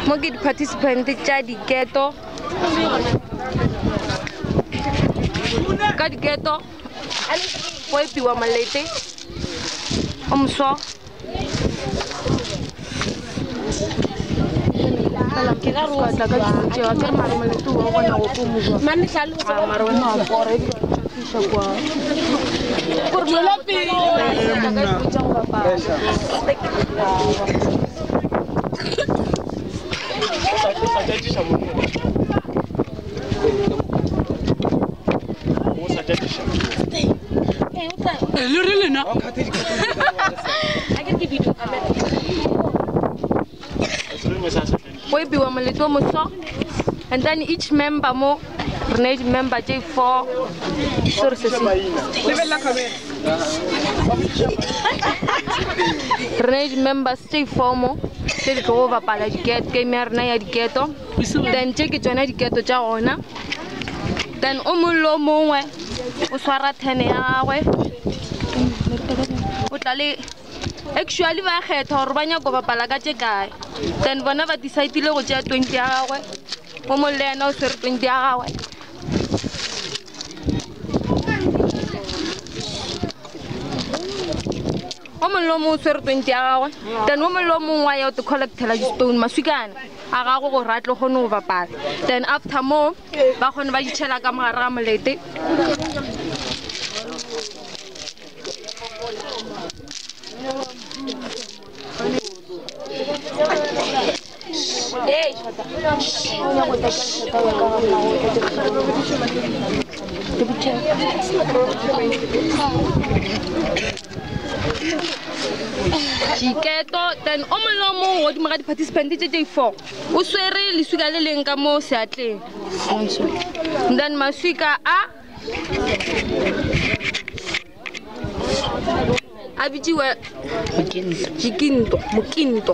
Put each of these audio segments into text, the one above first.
Mo ke participant tsa diketo ka diketo go epiwa malete o moswa ke la ro tla ka ditse wa ke mara malete o bona go pomozwa mane tlhalo go mara wena o bore tsa kwa go rela pele ka ditse go bapa we be one little more, and then each member more. Member J4 member stay formal se go over pala diket ke merna ya diketo then check tsona diketo tsa ona then o mollo mongwe o swara 10 yawe o tlale actually ba kgetha hore banya go bapala ka tse kae then bona ba decide le go tšea 20 ya gagwe o mo lena o swere 20 ya gagwe o mollo mo swere 20 ya gagwe then o mollo mongwe ya o te collectela di stone maswikana a gago go ratlo go no bapala then after mo ba gone ba ditšhela ka mogare ga molete Diketo then o mollo mo o di maga di participant tse tse 4 o swere le swika le leng ka mo seatleng then maswika a abitiwa mukinto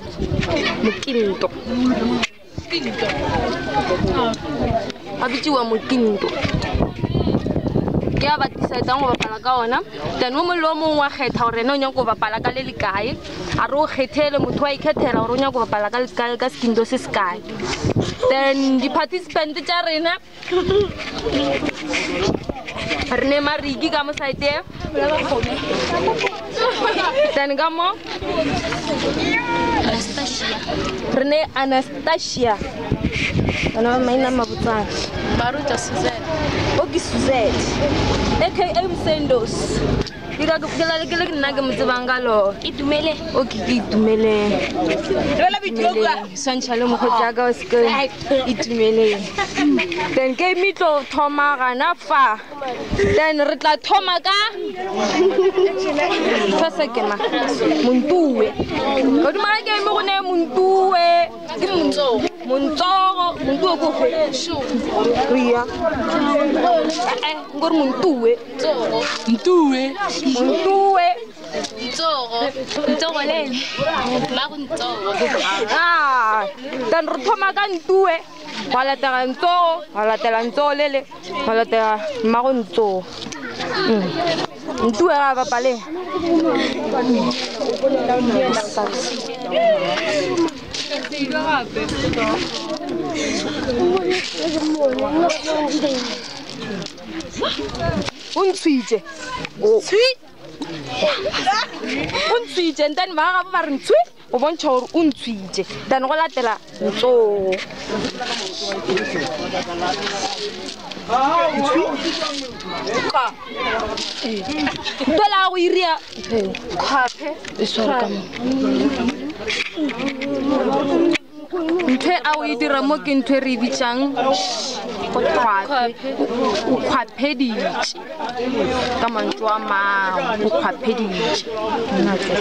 abitiwa mukinto ke ba decide go bapala ka ona then o mollo mongwe wa kgetha gore no nya go bapala ka le lekae a ro khethele motho wa ikhethela gore o nya go bapala ka lekae ka skindo se sky then di participant tsa rena rene mariki ka mo side then ga mo Anastasia ana maina mabutsana baruta Suzette oki Suzette aka Sendos ira go kela le nna ke motsebangalo itumele oki ke itumele rela bitloga sanchale mo khotsa ka sekolo itumele then ke mitlo thoma gana fa then re tla thoma ka fase ke ma muntuwe go di mara ke mo gone muntuwe ke muntuwe go ria ngor muntuwe Ntogo le ba go ntogo then re thoma ka ntuwe wa latela ntogo wa latela ntogo lele wa latela mago ntogo ntuwe ga bapale untshwitse untshwitse then ba ga ba re ntshwi o bontsha gore untshwitse then go latela ntsogo tola go iria khape e swara ka mo ntwe a o dira mo ke ntwe re bitsang o khwapheditse ka mantso a mang o khwapheditse nna tse